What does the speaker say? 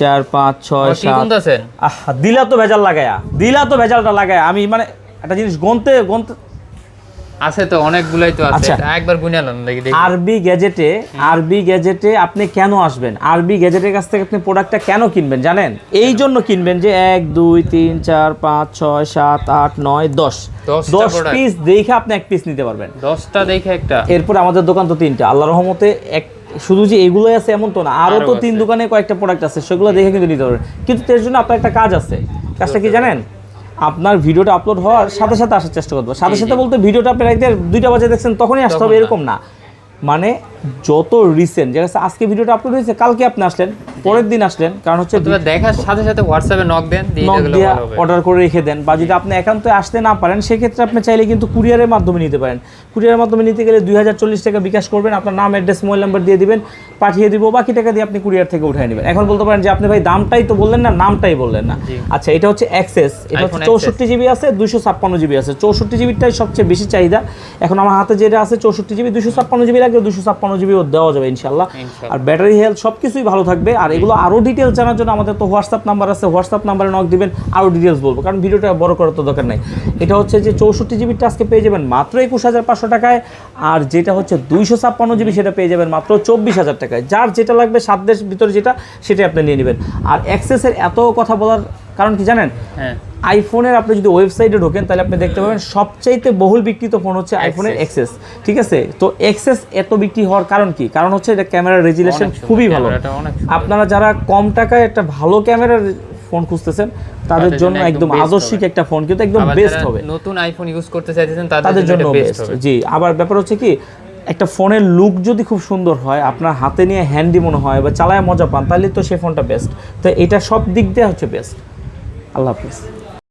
4 5 6 7 দিলা তো ভেজাল লাগায়া, দিলা তো ভেজালটা লাগায়া। আমি মানে একটা জিনিস গনতে আছে তো অনেকগুলাই তো আছে, একবার গুনালাম দেখি। আরবি গ্যাজেটে আপনি কেন আসবেন? আরবি গ্যাজেটের কাছ থেকে আপনি প্রোডাক্টটা কেন কিনবেন জানেন? এই জন্য কিনবেন যে 1 2 3 4 5 6 7 8 9 10 পিস দেখে আপনি এক পিস নিতে পারবেন। 10টা দেখে একটা। এরপর আমাদের দোকান তো 3টা, আল্লাহর রহমতে। এক শুধু যে এগুলোই আছে এমন তো না, আরো তো 3 দোকানে কয়েকটা প্রোডাক্ট আছে, সেগুলো দেখে কিন্তু নিতে পারবেন। কিন্তু এর জন্য আপনার একটা কাজ আছে। কাজটা কি জানেন? আপনার ভিডিওটা আপলোড হওয়ার সাথে সাথে আসার চেষ্টা করবো। সাথে বলতে ভিডিওটা আপনি রাইতে 2টা বাজে দেখছেন তখনই আসতে হবে এরকম না। মানে যত রিসেন্ট, যেটা আজকে ভিডিওটা আপলোড হয়েছে কালকে আপনি আসলেন, পরের দিন আসলেন, কারণ হচ্ছে দেখার সাথে সাথে হোয়াটসঅ্যাপে নক দেন, দিয়ে অর্ডার করে রেখে দেন। বা যদি আপনি একান্তই আসতে না পারেন সেক্ষেত্রে আপনি চাইলে কিন্তু কুরিয়ারের মাধ্যমে নিতে পারেন। কুরিয়ারের মাধ্যমে নিতে গেলে 2040 টাকা বিকাশ করবেন, আপনার নাম, অ্যাড্রেস, মোবাইল নাম্বার দিয়ে দিবেন, পাঠিয়ে দিব। বাকি টাকা দিয়ে আপনি কুরিয়ার থেকে উঠিয়ে নেবেন। এখন বলতে পারেন যে আপনি ভাই দামটাই তো বললেন না, নামটাই বললেন না। আচ্ছা, এটা হচ্ছে এক্সেস, এটা হচ্ছে 64 জিবি আছে, 256 জিবি আছে। 64 জিবিটাই সবচেয়ে বেশি চাহিদা। এখন আমার হাতে যেটা আছে 64 জিবি, 256 জিবি লাগবে, 256 জিবি দেওয়া যাবে ইনশাল্লাহ। আর ব্যাটারি হেলথ সবকিছুই ভালো থাকবে। আর এগুলো আরো ডিটেলস জানার জন্য আমাদের তো হোয়াটসঅ্যাপ নাম্বার আছে, হোয়াটসঅ্যাপ নাম্বারে নক দিবেন, আরো ডিটেলস বলবো, কারণ ভিডিওটা বড় করার তো দরকার নাই। এটা হচ্ছে যে 64 জিবিটা আজকে পেয়ে যাবেন মাত্র 21500 টাকায়, আর যেটা হচ্ছে 256 জিবি সেটা পেয়ে যাবেন মাত্র 24000 টাকায়। যার যেটা লাগবে 7 দেশ ভিতরে যেটা, সেটাই আপনি নিয়ে নেবেন। আর অ্যাক্সেসের এত কথা বলার কারণ কি জানেন? আইফোনের আপনি যদি ওয়েবসাইটে ঢোকেন তাহলে আপনি দেখতে পাবেন সবচাইতে বহুল বিক্রিত ফোন হচ্ছে আইফোনের এক্সেস। ঠিক আছে, তো এক্সেস এত বিক্রি হওয়ার কারণ কি? কারণ হচ্ছে এটা ক্যামেরার রেজুলেশন খুবই ভালো। আপনারা যারা কম টাকায় একটা ভালো ক্যামেরার ফোন খুঁজতেছেন তাদের জন্য একদম আদর্শিক একটা ফোন, কিন্তু একদম বেস্ট হবে। নতুন আইফোন ইউজ করতে চাইতেছেন তাদের জন্য বেস্ট। জি, আবার ব্যাপার হচ্ছে কি, একটা ফোনের লুক যদি খুব সুন্দর হয়, আপনার হাতে নিয়ে হ্যান্ডি মনে হয় বা চালায় মজা পান, তাহলে তো সেই ফোনটা বেস্ট। তো এটা সব দিক দিয়ে হচ্ছে বেস্ট। আল্লাহ হাফিজ।